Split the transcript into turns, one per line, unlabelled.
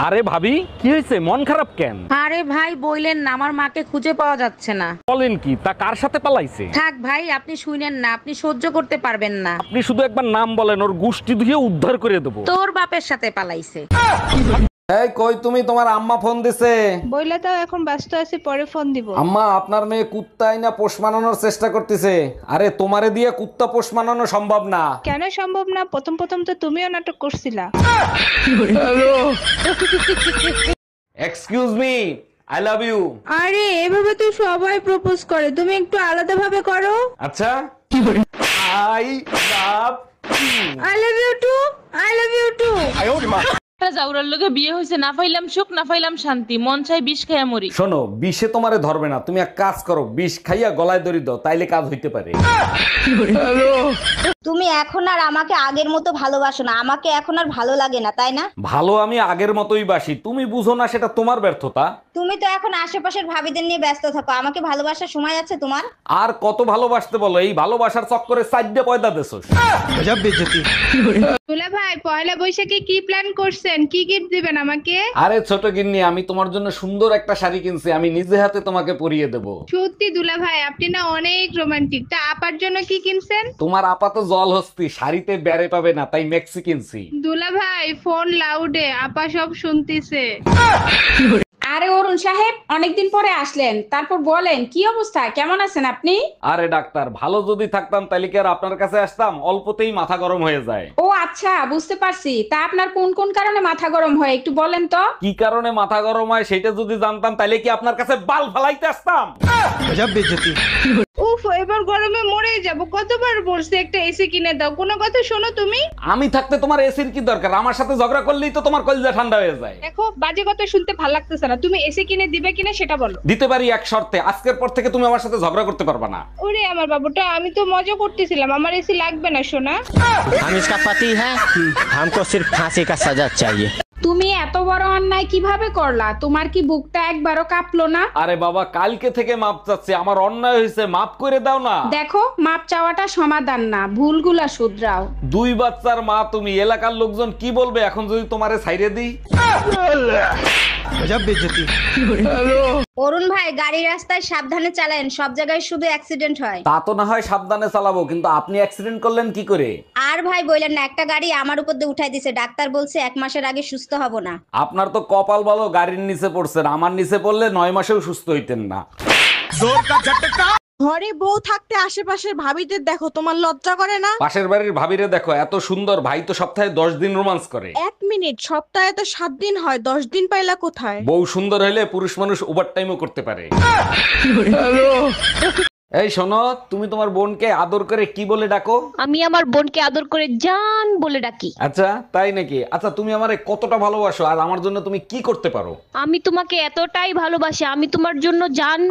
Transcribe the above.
আরে ভাবি, কি হয়েছে? মন খারাপ কেন?
আরে ভাই বইলেন না, আমার মাকে খুঁজে পাওয়া যাচ্ছে না।
বলেন কি? তা কার সাথে পালাইছে?
থাক ভাই, আপনি শুনেন না, আপনি সহ্য করতে পারবেন না।
আপনি শুধু একবার নাম বলেন, ওর গুষ্টি ধুয়ে উদ্ধার করে দেবো।
তোর বাপের সাথে পালাইছে।
এই কই তুমি? তোমার আম্মা ফোন দিছে।
বইলা তাও এখন ব্যস্ত আছি, পরে ফোন দিব।
আম্মা, আপনার মেয়ে কুত্তাই না পোষ মানানোর চেষ্টা করতেছে। আরে তোমারে দিয়ে কুত্তা পোষ মানানো সম্ভব না।
কেন সম্ভব না? প্রথম প্রথম তো তুমিও নাটক করছিলা।
Excuse me, I love you.
আরে এভাবে তো সবাই প্রপোজ করে, তুমি একটু আলাদা ভাবে করো।
আচ্ছা, I love
I love you too, I love you too.
জাউরার লগে বিয়ে হয়েছে, না পাইলাম সুখ না পাইলাম শান্তি, মন চাই বিষ খাইয়া মরি।
শোনো, বিষে তোমারে ধরবে না। তুমি এক কাজ করো, বিষ খাইয়া গলায় দড়ি দাও, তাইলে কাজ হইতে পারে।
তুমি এখন আর আমাকে আগের মতো ভালোবাসো না, আমাকে এখন আর ভালো লাগে না, তাই না?
ভালো আমি আগের মতোই বাসি, তুমি বুঝো না, সেটা তোমার ব্যর্থতা।
তুমি তো এখন আশেপাশের ভাবিদের নিয়ে ব্যস্ত থাকো, আমাকে ভালোবাসার সময় আছে তোমার?
আর কত ভালোবাসতে বলো? এই ভালোবাসার চক্করে সাইডে পয়দা দেছো।
দুলা ভাই, পয়লা বৈশাখে কি প্ল্যান করছেন? কি গিফট দিবেন আমাকে?
আরে ছোট গিন্নি, আমি তোমার জন্য সুন্দর একটা শাড়ি কিনছি, আমি নিজে হাতে তোমাকে পরিয়ে দেব।
সত্যি দুলা ভাই, আপনি না অনেক রোমান্টিক। তা আপার জন্য কি কিনছেন?
তোমার আপাত জল হস্তি, শাড়িতে বেড়ে পাবে না, তাই মেক্সি কিনছি।
দুলা ভাই ফোন লাউডে, আপা সব শুনতিছে।
আরে অরুণ সাহেব, অনেকদিন পরে আসলেন, তারপর বলেন কি অবস্থা, কেমন আছেন আপনি?
আরে ডাক্তার, ভালো যদি থাকতাম তাহলে কি আর আপনার কাছে আসতাম? অল্পতেই মাথা গরম হয়ে যায়।
ও আচ্ছা, বুঝতে পারছি। তা আপনার কোন কোন কারণে মাথা গরম হয় একটু বলেন তো।
কি কারণে মাথা গরম হয় সেটা যদি জানতাম তাহলে কি আপনার কাছে বাল ফালাইতে আসতাম?
উফ, এবার গরমে মরে যাব। কতবার বলছি একটা এসি কিনে দাও, কোনো কথা শোনো তুমি?
আমি থাকতে তোমার এসির কি দরকার? আমার সাথে ঝগড়া করলেই তো তোমার কলিজা ঠান্ডা হয়ে যায়।
দেখো, বাজে কথা শুনতে ভালো লাগতেছে না। তুমি এসি কিনে দিবে কিনা সেটা বলো।
দিতে পারি এক শর্তে, আজকের পর থেকে তুমি আমার সাথে ঝগড়া করতে পারবা না।
ওরে আমার বাবুটা, আমি তো মজা করতেছিলাম। আমার এসি লাগবে না সোনা।
हम इसका पति है, हमको सिर्फ फांसी का सजा चाहिए।
তুমি এত বড় অন্যায় কিভাবে করলা? তোমার কি বুকটা একবারও কাঁপলো না?
আরে বাবা, কালকে থেকে মাপ চাচ্ছি, আমার অন্যায় হয়েছে, মাপ করে দাও না।
দেখো, মাপ চাওয়াটা সমাধান না, ভুলগুলা শুধরাও।
দুই বাচ্চার মা তুমি, এলাকার লোকজন কি বলবে এখন যদি তোমারে ছাইরে দিই?
অরুণ ভাই, গাড়ি রাস্তায় সাবধানে চালান, সব জায়গায় শুধু অ্যাক্সিডেন্ট হয়।
তা তো না হয় সাবধানে চালাবো, কিন্তু আপনি অ্যাক্সিডেন্ট করলেন কি করে?
আর ভাই বললেন না, একটা গাড়ি আমার উপর দিয়ে উঠাই দিছে, ডাক্তার বলছে 1 মাসের আগে সুস্থ হব না।
আপনার তো কপাল ভালো, গাড়ির নিচে পড়ছেন। আমার নিচে পড়লে 9 মাসেও সুস্থ হইতেন না।
ঘরে বউ থাকতে আশেপাশের ভাবিদের দেখো, তোমার লজ্জা করে না?
পাশের বাড়ির ভাবিরে দেখো, এত সুন্দর, ভাই তো সপ্তাহে 10 দিন রোমান্স করে।
1 মিনিট, সপ্তাহে তো 7 দিন হয়, 10 দিন পাইলা কোথায়?
বউ সুন্দর হলে পুরুষ মানুষ ওভার টাইমও করতে পারে। এই শোনো, তুমি তোমার বোনকে আদর করে কি বলে ডাকো?
আমি আমার বোনকে আদর করে জান বলে ডাকি।
আচ্ছা, তাই নাকি? আচ্ছা, তুমি আমারে কতটা ভালোবাসো আর আমার জন্য তুমি কি করতে পারো?
আমি তোমাকে এতটাই ভালোবাসি, আমি তোমার জন্য জান।